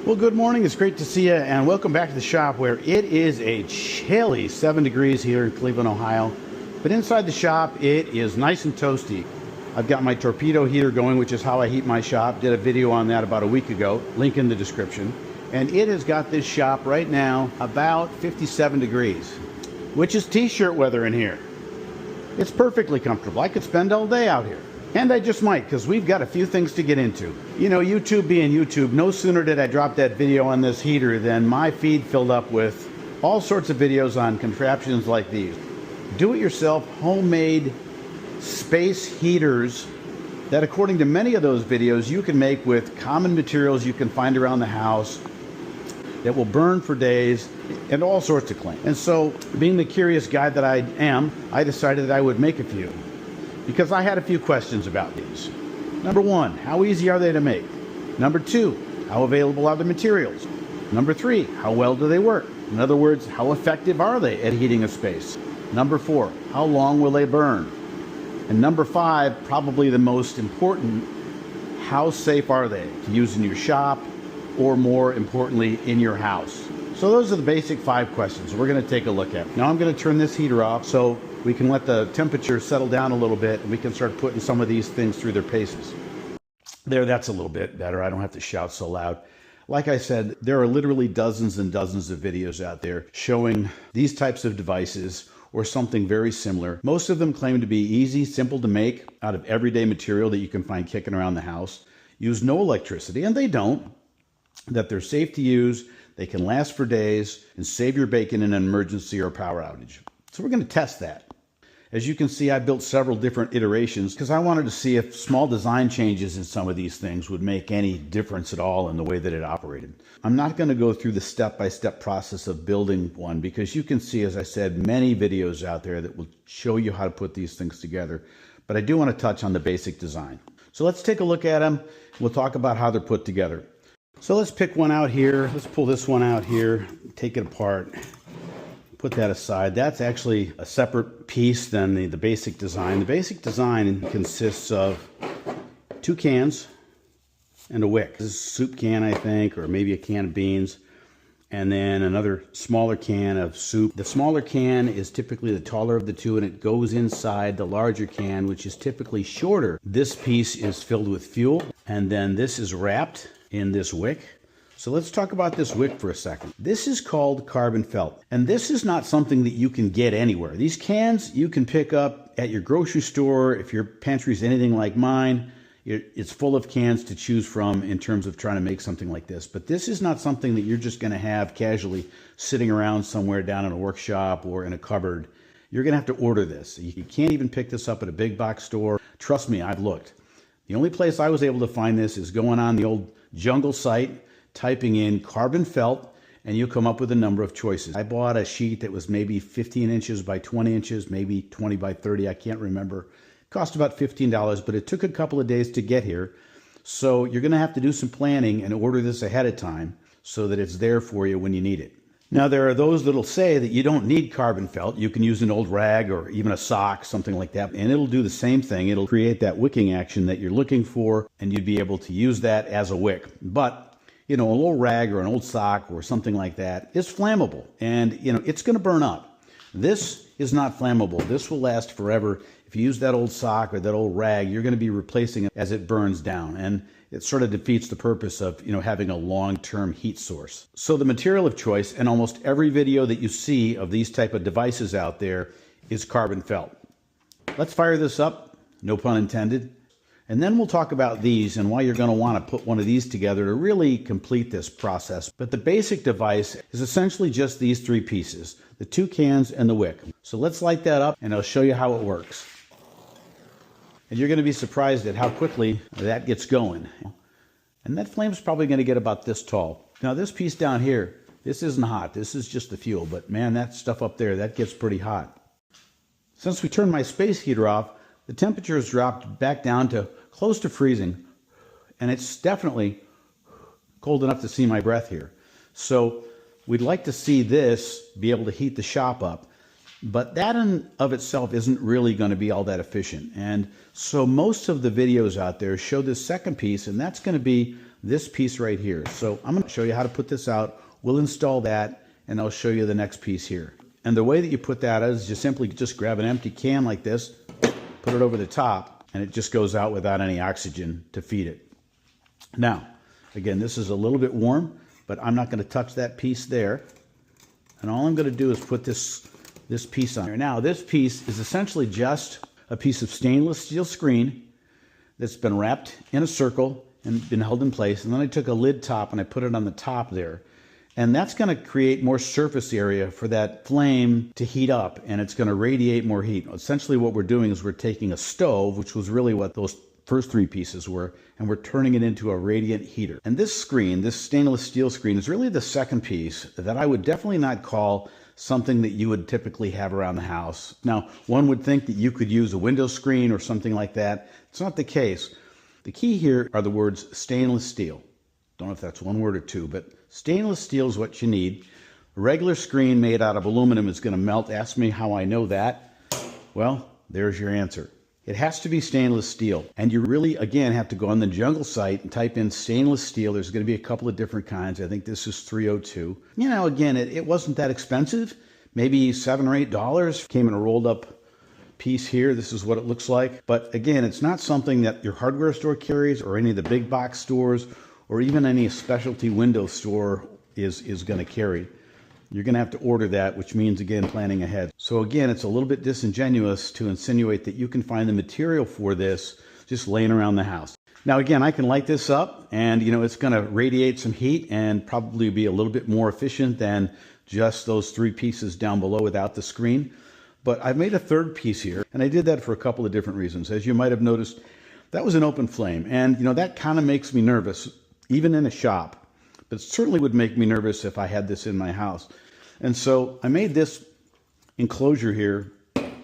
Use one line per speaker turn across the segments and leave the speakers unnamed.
Well, good morning. It's great to see you, and welcome back to the shop where it is a chilly 7 degrees here in Cleveland, Ohio. But inside the shop, it is nice and toasty. I've got my torpedo heater going, which is how I heat my shop. Did a video on that about a week ago. Link in the description. And it has got this shop right now about 57 degrees, which is t-shirt weather in here. It's perfectly comfortable. I could spend all day out here. And I just might, because we've got a few things to get into. You know, YouTube being YouTube, no sooner did I drop that video on this heater than my feed filled up with all sorts of videos on contraptions like these. Do-it-yourself, homemade space heaters that, according to many of those videos, you can make with common materials you can find around the house that will burn for days and all sorts of claims. And so, being the curious guy that I am, I decided that I would make a few, because I had a few questions about these. Number one, how easy are they to make? Number two, how available are the materials? Number three, how well do they work? In other words, how effective are they at heating a space? Number four, how long will they burn? And number five, probably the most important, how safe are they to use in your shop, or more importantly, in your house? So those are the basic 5 questions we're going to take a look at. Now I'm going to turn this heater off so we can let the temperature settle down a little bit and we can start putting some of these things through their paces. There, that's a little bit better. I don't have to shout so loud. Like I said, there are literally dozens and dozens of videos out there showing these types of devices or something very similar. Most of them claim to be easy, simple to make out of everyday material that you can find kicking around the house, use no electricity, and they don't, that they're safe to use, they can last for days, and save your bacon in an emergency or power outage. So we're going to test that. As you can see, I built several different iterations because I wanted to see if small design changes in some of these things would make any difference at all in the way that it operated. I'm not going to go through the step-by-step process of building one because you can see, as I said, many videos out there that will show you how to put these things together. But I do want to touch on the basic design. So let's take a look at them. We'll talk about how they're put together. So let's pick one out here. Let's pull this one out here, take it apart. Put that aside. That's actually a separate piece than the basic design. The basic design consists of 2 cans and a wick. This is a soup can, I think, or maybe a can of beans, and then another smaller can of soup. The smaller can is typically the taller of the two, and it goes inside the larger can, which is typically shorter. This piece is filled with fuel, and then this is wrapped in this wick. So let's talk about this wick for a second. This is called carbon felt, and this is not something that you can get anywhere. These cans you can pick up at your grocery store. If your pantry is anything like mine, it's full of cans to choose from in terms of trying to make something like this. But this is not something that you're just going to have casually sitting around somewhere down in a workshop or in a cupboard. You're going to have to order this. You can't even pick this up at a big box store. Trust me, I've looked. The only place I was able to find this is going on the old Jungle site, typing in carbon felt, and you'll come up with a number of choices. I bought a sheet that was maybe 15 inches by 20 inches, maybe 20 by 30, I can't remember. It cost about $15, but it took a couple of days to get here. So you're gonna have to do some planning and order this ahead of time so that it's there for you when you need it. Now there are those that'll say that you don't need carbon felt. You can use an old rag or even a sock, something like that, and it'll do the same thing. It'll create that wicking action that you're looking for, and you'd be able to use that as a wick. But you know, an old rag or an old sock or something like that is flammable, and you know, it's going to burn up. This is not flammable. This will last forever. If you use that old sock or that old rag, you're going to be replacing it as it burns down, and it sort of defeats the purpose of, you know, having a long-term heat source. So the material of choice in almost every video that you see of these type of devices out there is carbon felt. Let's fire this up, no pun intended. And then we'll talk about these and why you're going to want to put one of these together to really complete this process. But the basic device is essentially just these 3 pieces, the 2 cans and the wick. So let's light that up and I'll show you how it works. And you're going to be surprised at how quickly that gets going. And that flame's probably going to get about this tall. Now this piece down here, this isn't hot. This is just the fuel. But man, that stuff up there, that gets pretty hot. Since we turned my space heater off, the temperature has dropped back down to close to freezing, and it's definitely cold enough to see my breath here. So we'd like to see this be able to heat the shop up, but that in of itself isn't really going to be all that efficient. And so most of the videos out there show this second piece, and that's going to be this piece right here. So I'm going to show you how to put this out. We'll install that, and I'll show you the next piece here. And the way that you put that is you simply just grab an empty can like this, put it over the top, and it just goes out without any oxygen to feed it. Now, again, this is a little bit warm, but I'm not going to touch that piece there. And all I'm going to do is put this piece on there. Now, this piece is essentially just a piece of stainless steel screen that's been wrapped in a circle and been held in place. And then I took a lid top and I put it on the top there. And that's going to create more surface area for that flame to heat up, and it's going to radiate more heat. Essentially what we're doing is we're taking a stove, which was really what those first three pieces were, and we're turning it into a radiant heater. And this screen, this stainless steel screen, is really the second piece that I would definitely not call something that you would typically have around the house. Now, one would think that you could use a window screen or something like that. It's not the case. The key here are the words stainless steel. Don't know if that's one word or two, but stainless steel is what you need. A regular screen made out of aluminum is going to melt. Ask me how I know that. Well, there's your answer. It has to be stainless steel. And you really, again, have to go on the Jungle site and type in stainless steel. There's going to be a couple of different kinds. I think this is 302. You know, again, it wasn't that expensive. Maybe $7 or $8. Came in a rolled up piece here. This is what it looks like. But again, it's not something that your hardware store carries or any of the big box stores or even any specialty window store is going to carry. You're going to have to order that, which means, again, planning ahead. So again, it's a little bit disingenuous to insinuate that you can find the material for this just laying around the house. Now, again, I can light this up and, you know, it's going to radiate some heat and probably be a little bit more efficient than just those three pieces down below without the screen. But I've made a third piece here, and I did that for a couple of different reasons. As you might have noticed, that was an open flame. And, you know, that kind of makes me nervous, even in a shop. But it certainly would make me nervous if I had this in my house. And so I made this enclosure here. And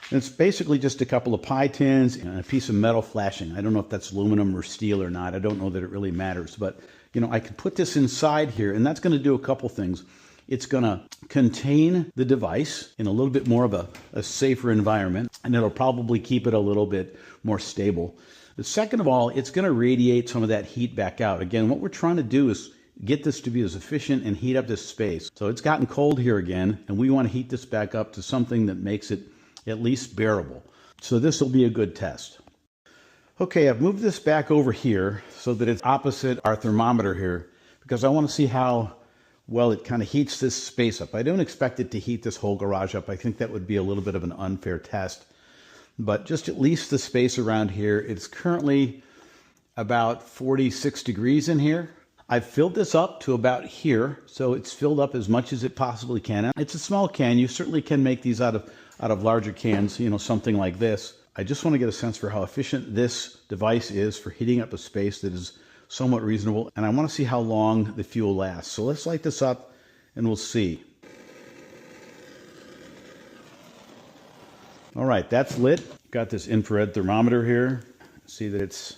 it's basically just a couple of pie tins and a piece of metal flashing. I don't know if that's aluminum or steel or not. I don't know that it really matters. But, you know, I can put this inside here, and that's going to do a couple things. It's going to contain the device in a little bit more of a safer environment, and it'll probably keep it a little bit more stable. But second of all, it's going to radiate some of that heat back out. Again, what we're trying to do is get this to be as efficient and heat up this space. So it's gotten cold here again, and we want to heat this back up to something that makes it at least bearable. So this will be a good test. Okay, I've moved this back over here so that it's opposite our thermometer here because I want to see how well it kind of heats this space up. I don't expect it to heat this whole garage up. I think that would be a little bit of an unfair test. But just at least the space around here, it's currently about 46 degrees in here. I've filled this up to about here, so it's filled up as much as it possibly can. And it's a small can. You certainly can make these out of larger cans, you know, something like this. I just want to get a sense for how efficient this device is for heating up a space that is somewhat reasonable. And I want to see how long the fuel lasts. So let's light this up and we'll see. All right, that's lit. Got this infrared thermometer here. See that it's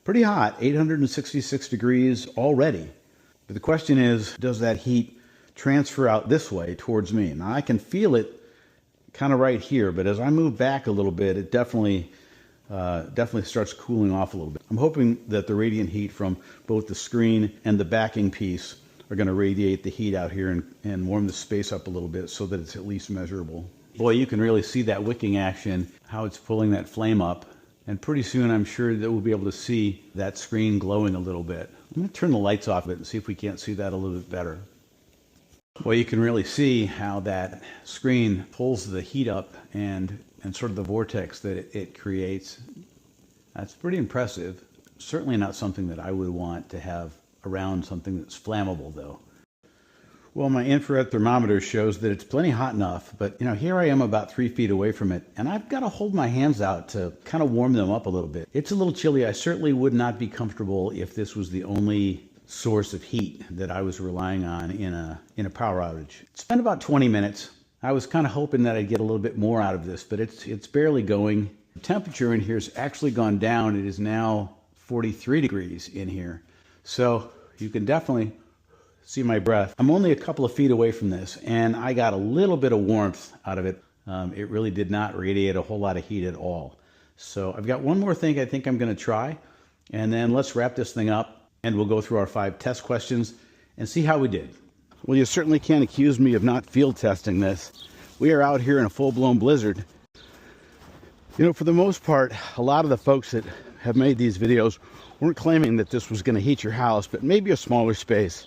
pretty hot, 866 degrees already. But the question is, does that heat transfer out this way towards me? Now I can feel it kind of right here, but as I move back a little bit, it definitely starts cooling off a little bit. I'm hoping that the radiant heat from both the screen and the backing piece are going to radiate the heat out here and warm the space up a little bit so that it's at least measurable. Boy, you can really see that wicking action, how it's pulling that flame up. And pretty soon, I'm sure that we'll be able to see that screen glowing a little bit. I'm going to turn the lights off a bit and see if we can't see that a little bit better. Well, you can really see how that screen pulls the heat up and sort of the vortex that it creates. That's pretty impressive. Certainly not something that I would want to have around something that's flammable, though. Well, my infrared thermometer shows that it's plenty hot enough, but you know, here I am about 3 feet away from it, and I've got to hold my hands out to kind of warm them up a little bit. It's a little chilly. I certainly would not be comfortable if this was the only source of heat that I was relying on in a power outage. It's been about 20 minutes. I was kind of hoping that I'd get a little bit more out of this, but it's barely going. The temperature in here has actually gone down. It is now 43 degrees in here. So you can definitely see my breath. I'm only a couple of feet away from this, and I got a little bit of warmth out of it. It really did not radiate a whole lot of heat at all. So I've got one more thing I think I'm going to try, And then let's wrap this thing up and we'll go through our 5 test questions and see how we did. Well, you certainly can't accuse me of not field testing this. We are out here in a full-blown blizzard. You know, for the most part, a lot of the folks that have made these videos weren't claiming that this was going to heat your house, but maybe a smaller space.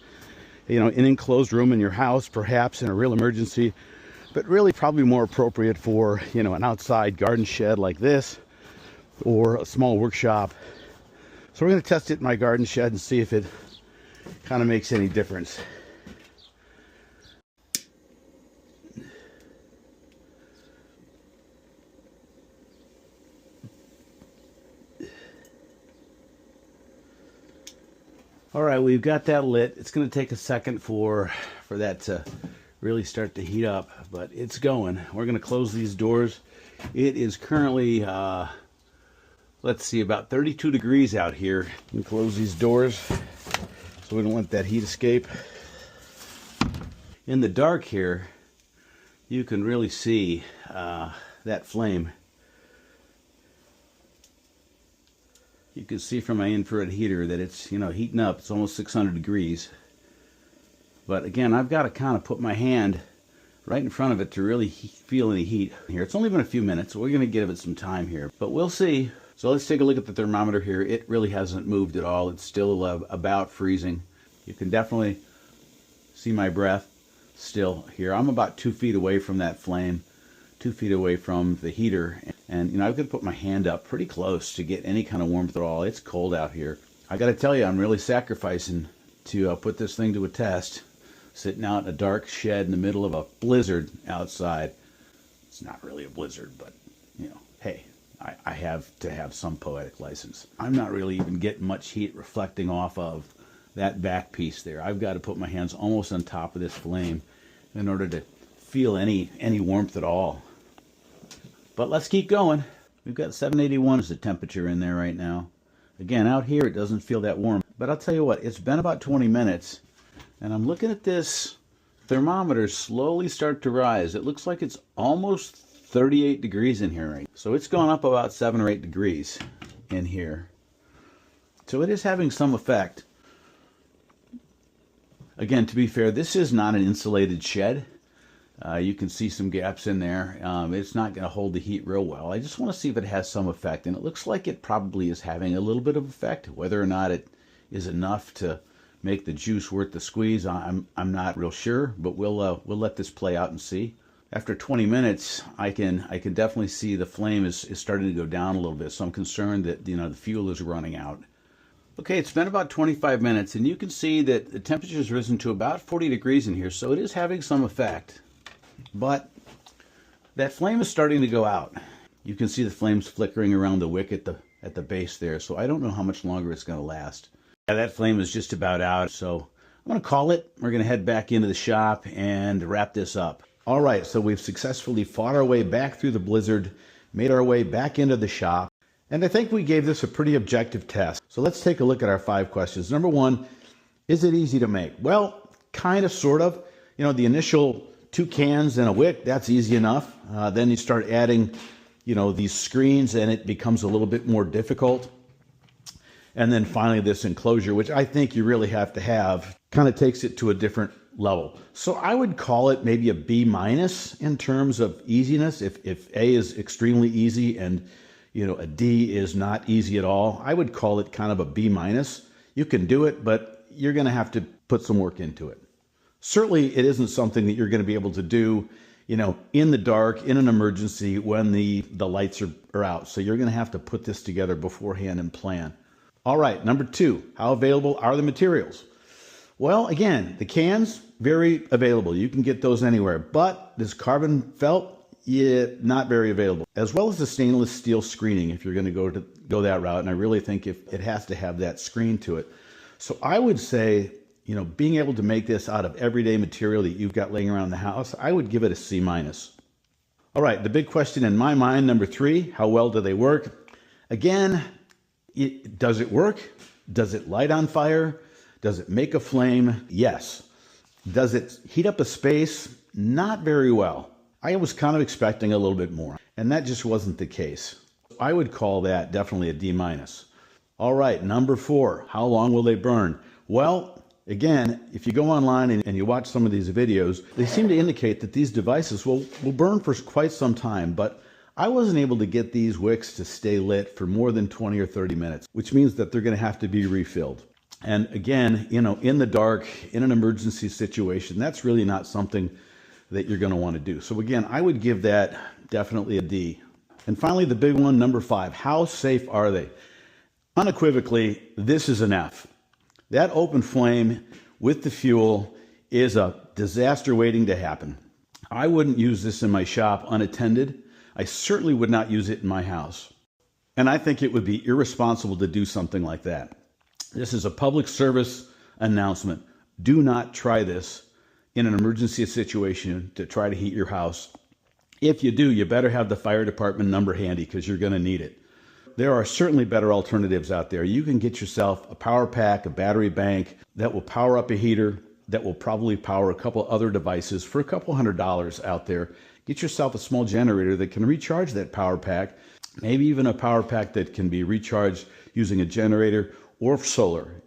You know, an enclosed room in your house, perhaps in a real emergency, but really probably more appropriate for, you know, an outside garden shed like this or a small workshop. So we're going to test it in my garden shed and see if it kind of makes any difference. All right, we've got that lit. It's going to take a second for that to really start to heat up, but it's going. We're going to close these doors. It is currently, let's see, about 32 degrees out here. We close these doors so we don't let that heat escape. In the dark here, you can really see that flame. You can see from my infrared heater that it's, you know, heating up. It's almost 600 degrees. But again, I've got to kind of put my hand right in front of it to really feel any heat here. It's only been a few minutes, so we're going to give it some time here. But we'll see. So let's take a look at the thermometer here. It really hasn't moved at all. It's still about freezing. You can definitely see my breath still here. I'm about 2 feet away from that flame, 2 feet away from the heater. And, you know, I've got to put my hand up pretty close to get any kind of warmth at all. It's cold out here. I got to tell you, I'm really sacrificing to put this thing to a test. Sitting out in a dark shed in the middle of a blizzard outside. It's not really a blizzard, but, you know, hey, I have to have some poetic license. I'm not really even getting much heat reflecting off of that back piece there. I've got to put my hands almost on top of this flame in order to feel any warmth at all. But let's keep going. We've got 781 as the temperature in there right now. Again, out here it doesn't feel that warm. But I'll tell you what, it's been about 20 minutes, and I'm looking at this thermometer slowly start to rise. It looks like it's almost 38 degrees in here, right? So it's gone up about 7 or 8 degrees in here. So it is having some effect. Again, to be fair, this is not an insulated shed. You can see some gaps in there. It's not going to hold the heat real well. I just want to see if it has some effect, and it looks like it probably is having a little bit of effect. Whether or not it is enough to make the juice worth the squeeze, I'm not real sure, but we'll let this play out and see. After 20 minutes, I can definitely see the flame is starting to go down a little bit. So I'm concerned that, you know, the fuel is running out. Okay, it's been about 25 minutes, and you can see that the temperature has risen to about 40 degrees in here, so it is having some effect. But that flame is starting to go out. You can see the flames flickering around the wick at the base there, so I don't know how much longer it's going to last. Yeah, that flame is just about out, so I'm going to call it. We're going to head back into the shop and wrap this up. All right, so we've successfully fought our way back through the blizzard, made our way back into the shop, and I think we gave this a pretty objective test. So let's take a look at our 5 questions. Number 1, is it easy to make? Well, kind of, sort of. You know, the initial 2 cans and a wick, that's easy enough. Then you start adding, you know, these screens, and it becomes a little bit more difficult. And then finally this enclosure, which I think you really have to have, kind of takes it to a different level. So I would call it maybe a B- in terms of easiness. If A is extremely easy and, you know, a D is not easy at all, I would call it kind of a B-. You can do it, but you're going to have to put some work into it. Certainly it isn't something that you're going to be able to do, you know, in the dark, in an emergency, when the lights are out. So you're going to have to put this together beforehand and plan. All right, number 2, how available are the materials? Well, again, the cans, very available. You can get those anywhere. But this carbon felt, yeah, not very available. As well as the stainless steel screening, if you're going to go that route. And I really think if it has to have that screen to it. So I would say, you know, being able to make this out of everyday material that you've got laying around the house, I would give it a C-. All right, the big question in my mind, number 3, how well do they work? Again, does it work? Does it light on fire? Does it make a flame? Yes. Does it heat up a space? Not very well. I was kind of expecting a little bit more, and that just wasn't the case. I would call that definitely a D-. All right, number 4, how long will they burn? Well, again, if you go online and you watch some of these videos, they seem to indicate that these devices will burn for quite some time, but I wasn't able to get these wicks to stay lit for more than 20 or 30 minutes, which means that they're going to have to be refilled. And again, in the dark, in an emergency situation, that's really not something that you're going to want to do. So again, I would give that definitely a D. And finally, the big one, number 5, how safe are they? Unequivocally, this is an F. That open flame with the fuel is a disaster waiting to happen. I wouldn't use this in my shop unattended. I certainly would not use it in my house. And I think it would be irresponsible to do something like that. This is a public service announcement. Do not try this in an emergency situation to try to heat your house. If you do, you better have the fire department number handy because you're going to need it. There are certainly better alternatives out there. You can get yourself a power pack, a battery bank that will power up a heater, that will probably power a couple other devices for a couple $100 out there. Get yourself a small generator that can recharge that power pack, maybe even a power pack that can be recharged using a generator or solar.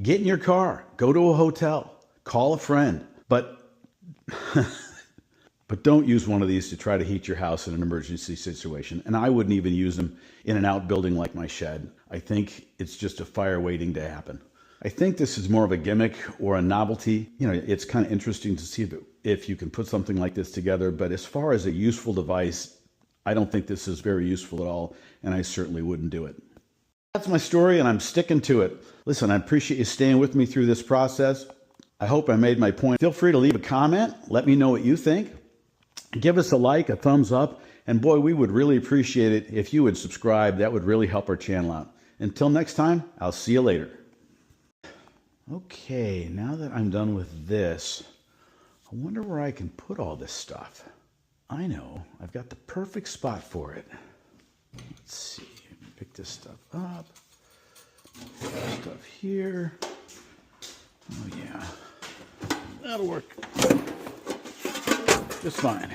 Get in your car, go to a hotel, call a friend, but don't use one of these to try to heat your house in an emergency situation. And I wouldn't even use them in an outbuilding like my shed. I think it's just a fire waiting to happen. I think this is more of a gimmick or a novelty. It's kind of interesting to see if you can put something like this together. But as far as a useful device, I don't think this is very useful at all. And I certainly wouldn't do it. That's my story, and I'm sticking to it. Listen, I appreciate you staying with me through this process. I hope I made my point. Feel free to leave a comment. Let me know what you think. Give us a like, a thumbs up, and boy, we would really appreciate it if you would subscribe. That would really help our channel out. Until next time, I'll see you later. Okay, now that I'm done with this, I wonder where I can put all this stuff. I know, I've got the perfect spot for it. Let's see, pick this stuff up. Stuff here. Oh yeah, that'll work just fine.